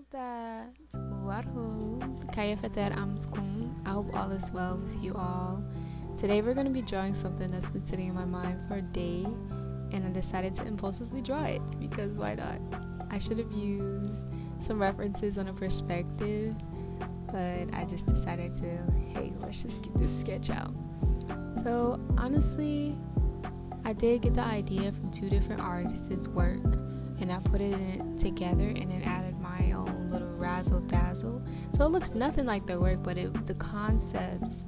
Sobat, waru, kaya fater amtkum. I hope all is well with you all. Today we're going to be drawing something that's been sitting in my mind for a day, and I decided to impulsively draw it because why not? I should have used some references on a perspective, but I just decided to, hey, let's just get this sketch out. So honestly, I did get the idea from two different artists' work, and I put it together and then added my own little razzle dazzle. So it looks nothing like their work, but the concepts,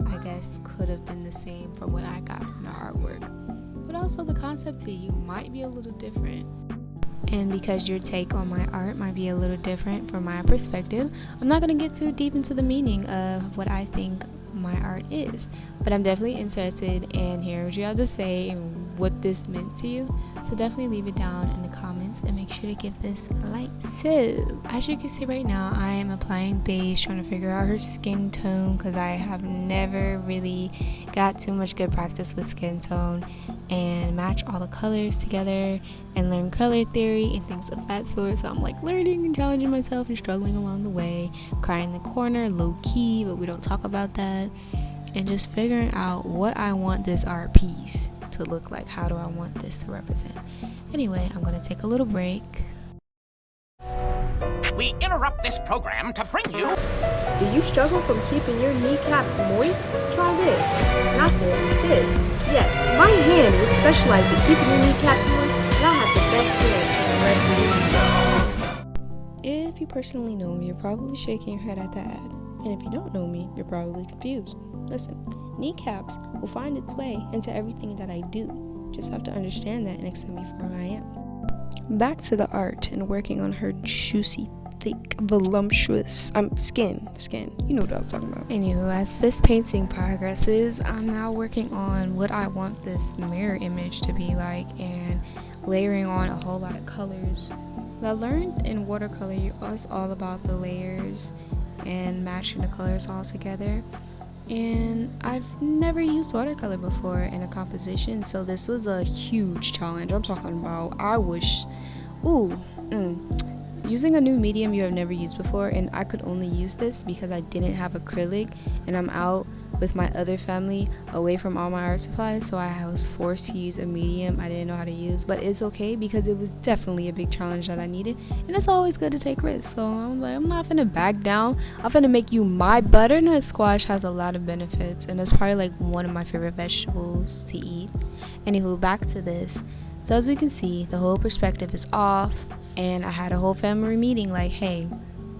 I guess, could have been the same from what I got from the artwork. But also the concept to you might be a little different. And because your take on my art might be a little different from my perspective, I'm not going to get too deep into the meaning of what I think my art is, but I'm definitely interested in hearing what you have to say and what this meant to you. So definitely leave it down in the comments and make sure to give this a like. So as you can see right now, I am applying beige, trying to figure out her skin tone because I have never really got too much good practice with skin tone, and match all the colors together and learn color theory and things of that sort. So I'm like learning and challenging myself and struggling along the way, crying in the corner, low key, but we don't talk about that, and just figuring out what I want this art piece to look like. How do I want this to represent? Anyway, I'm gonna take a little break. We interrupt this program to bring you... Do you struggle from keeping your kneecaps moist? Try this. Not this. Yes, my hand was specialized in keeping your kneecaps moist, and I have the best hands for the rest of you. If you personally know me, you're probably shaking your head at that ad. And if you don't know me, you're probably confused. Listen, kneecaps will find its way into everything that I do. Just have to understand that and accept me for who I am. Back to the art and working on her juicy, thick, voluptuous skin. You know what I was talking about. Anywho, as this painting progresses, I'm now working on what I want this mirror image to be like and layering on a whole lot of colors. I learned in watercolor, it's all about the layers and matching the colors all together. And I've never used watercolor before in a composition, so this was a huge challenge. I'm talking about, using a new medium you have never used before, and I could only use this because I didn't have acrylic and I'm out with my other family away from all my art supplies, so I was forced to use a medium I didn't know how to use. But it's okay because it was definitely a big challenge that I needed, and it's always good to take risks. So I'm like, I'm not gonna back down. I'm gonna make you my butternut squash. Has a lot of benefits, and it's probably like one of my favorite vegetables to eat. Anywho, back to this. So as we can see, the whole perspective is off, and I had a whole family meeting like, hey,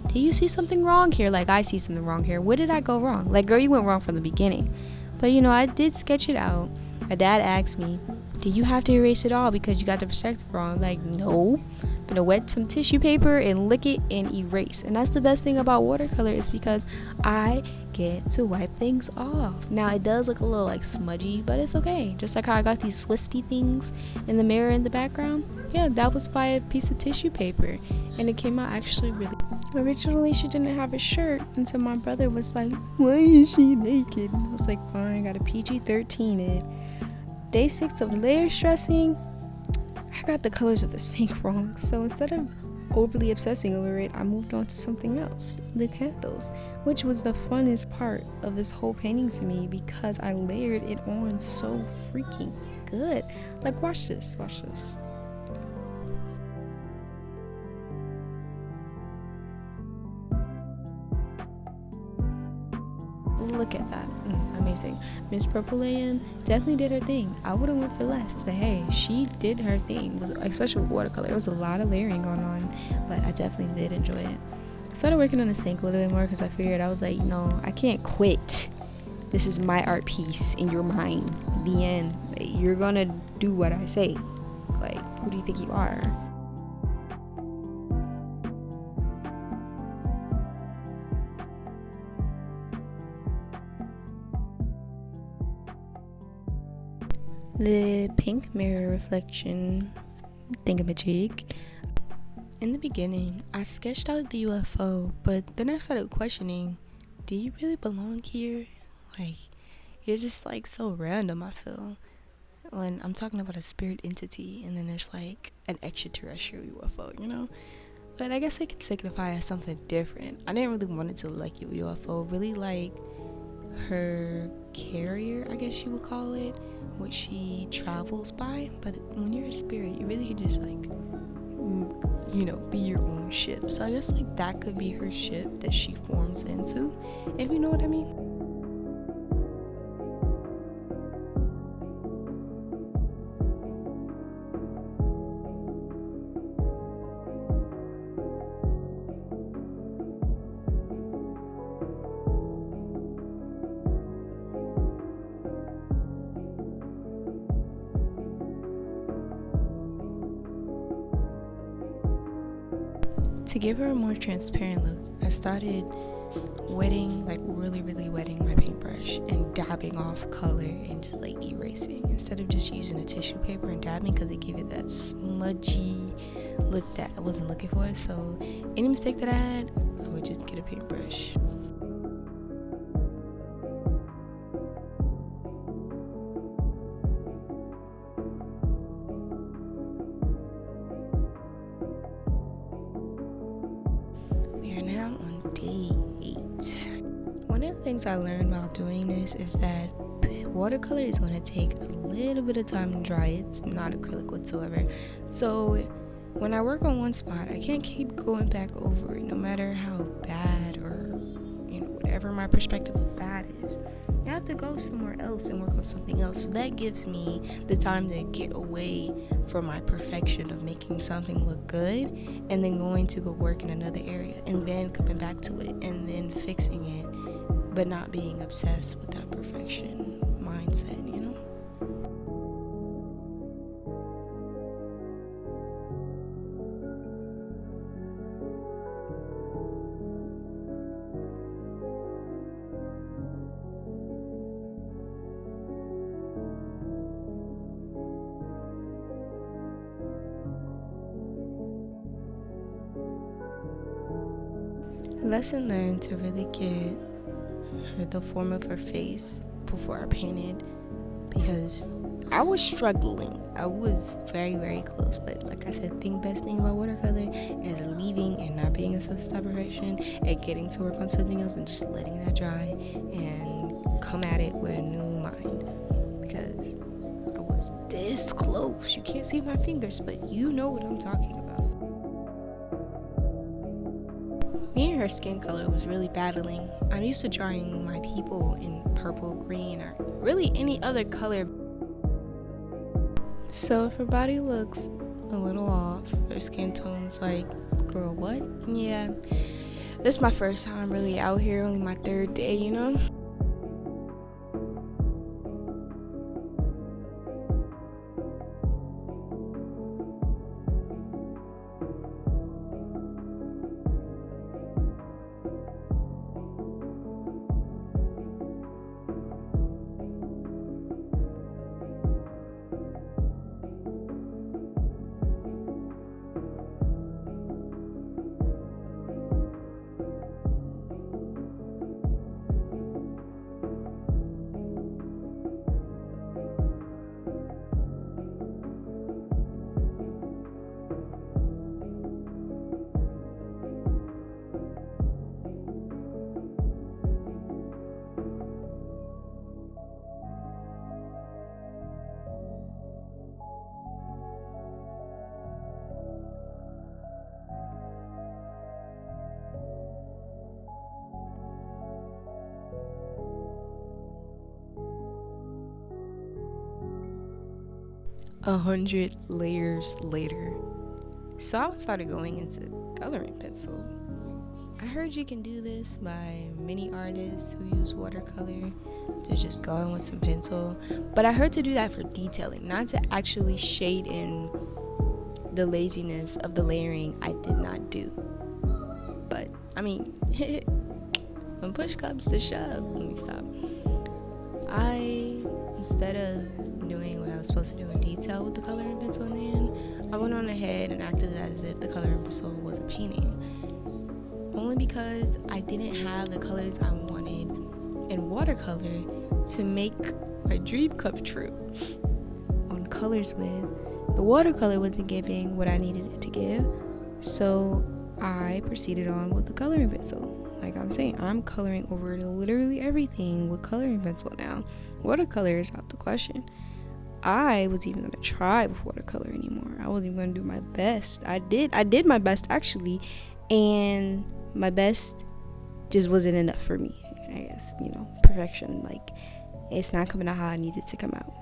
do you see something wrong here? Like, I see something wrong here. Where did I go wrong? Like, girl, you went wrong from the beginning. But I did sketch it out. My dad asked me, do you have to erase it all because you got the perspective wrong? Like, no. I'm gonna wet some tissue paper and lick it and erase. And that's the best thing about watercolor, is because I get to wipe things off. Now, it does look a little like smudgy, but it's okay. Just like how I got these wispy things in the mirror in the background. Yeah, that was by a piece of tissue paper, and it came out actually really. Originally, she didn't have a shirt until my brother was like, why is she naked? I was like, fine, got a PG-13 it. Day 6 of layer stressing, I got the colors of the sink wrong, so instead of overly obsessing over it, I moved on to something else, the candles, which was the funnest part of this whole painting to me because I layered it on so freaking good. Like, watch this. Look at that. Amazing. Miss Purple AM definitely did her thing. I would have went for less, but hey, she did her thing, especially with watercolor. There was a lot of layering going on, but I definitely did enjoy it. I started working on the sink a little bit more because I figured, I was like, no, I can't quit. This is my art piece and you're mine. The end. Like, you're gonna do what I say. Like, who do you think you are? The pink mirror reflection thingamajig. In the beginning, I sketched out the UFO, but then I started questioning, do you really belong here? Like, you're just like so random, I feel. When I'm talking about a spirit entity, and then there's like an extraterrestrial UFO, but I guess it could signify as something different. I didn't really want it to look like a UFO, really like her carrier, I guess you would call it, what she travels by. But when you're a spirit, you really could just like, you know, be your own ship. So I guess like that could be her ship that she forms into, if you know what I mean. To give her a more transparent look, I started wetting, like really wetting my paintbrush and dabbing off color and just like erasing instead of just using a tissue paper and dabbing, because it gave it that smudgy look that I wasn't looking for. So any mistake that I had, I would just get a paintbrush. We are now on day 8. One of the things I learned while doing this is that watercolor is going to take a little bit of time to dry. It's not acrylic whatsoever. So when I work on one spot, I can't keep going back over it, no matter how bad or, you know, whatever my perspective of bad is. I have to go somewhere else and work on something else. So that gives me the time to get away from my perfection of making something look good and then going to go work in another area and then coming back to it and then fixing it, but not being obsessed with that perfection mindset, you know? Lesson learned to really get her the form of her face before I painted, because I was struggling. I was very close, but like I said, the best thing about watercolor is leaving and not being obsessed with perfection and getting to work on something else and just letting that dry and come at it with a new mind, because I was this close. You can't see my fingers, but you know what I'm talking about. Me and her skin color was really battling. I'm used to drawing my people in purple, green, or really any other color. So if her body looks a little off, her skin tone's like, girl, what? Yeah, this is my first time really out here, only my 3rd day, you know? 100 layers later. So I started going into coloring pencil. I heard you can do this by many artists who use watercolor to just go in with some pencil, but I heard to do that for detailing, not to actually shade in the laziness of the layering I did not do. But I mean, when push comes to shove, let me stop. Instead of doing what I was supposed to do in detail with the coloring pencil in the end, I went on ahead and acted as if the coloring pencil was a painting. Only because I didn't have the colors I wanted in watercolor to make my dream come true. On colors with, the watercolor wasn't giving what I needed it to give, so I proceeded on with the coloring pencil. Like I'm saying, I'm coloring over literally everything with coloring pencil now. Watercolor is out the question. I was even gonna try with watercolor anymore. I wasn't even gonna do my best. I did my best actually, and my best just wasn't enough for me. I guess, perfection. Like, it's not coming out how I need it to come out.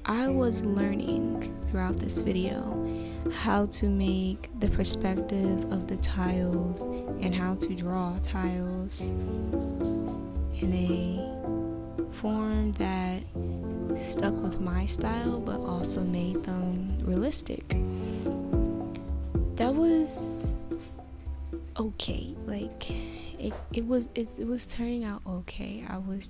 I was learning throughout this video how to make the perspective of the tiles and how to draw tiles in a form that stuck with my style but also made them realistic. That was okay. Like it was turning out okay. I was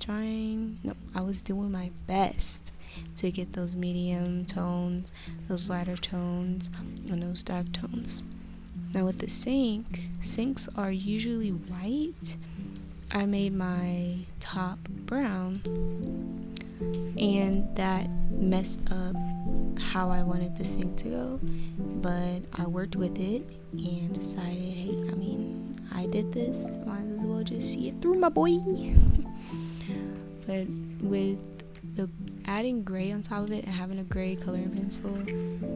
doing my best to get those medium tones, those lighter tones, and those dark tones. Now with the sinks are usually white. I made my top brown, and that messed up how I wanted the sink to go, but I worked with it and decided, hey, I did this, might as well just see it through, my boy. But with the adding gray on top of it and having a gray coloring pencil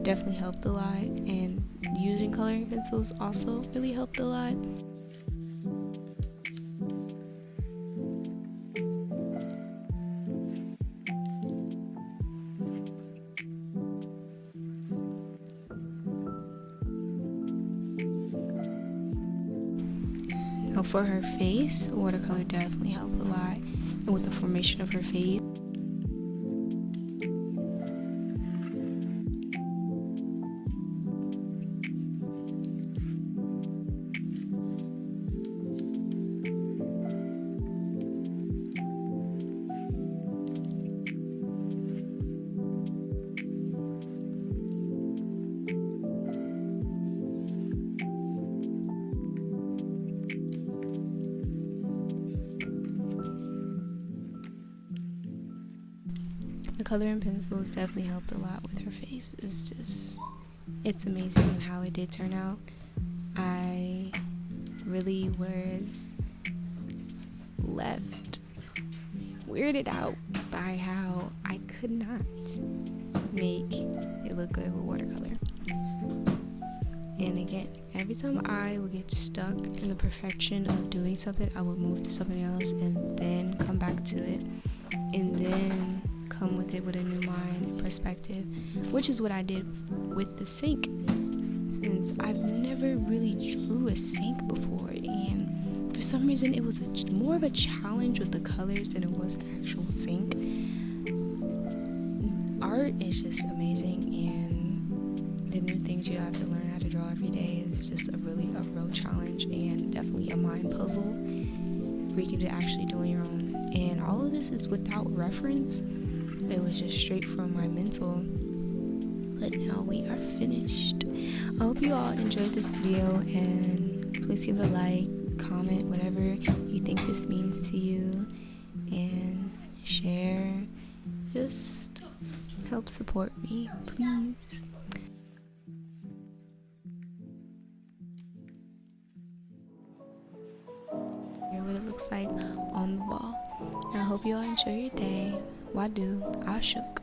definitely helped a lot, and using coloring pencils also really helped a lot. Now for her face, watercolor definitely helped a lot, and with the formation of her face. The coloring pencils definitely helped a lot with her face. It's amazing how it did turn out. I really was left weirded out by how I could not make it look good with watercolor. And again, every time I would get stuck in the perfection of doing something, I would move to something else and then come back to it, and then come with it with a new mind and perspective, which is what I did with the sink, since I've never really drew a sink before, and for some reason it was more of a challenge with the colors than it was an actual sink. Art is just amazing, and the new things you have to learn how to draw every day is just a real challenge, and definitely a mind puzzle for you to actually do on your own. And all of this is without reference. It was just straight from my mental, now we are finished. I hope you all enjoyed this video, and please give it a like, comment, whatever you think this means to you, and share. Just help support me, please. Here what it looks like on the wall. And I hope you all enjoy your day. Wadu, I shook.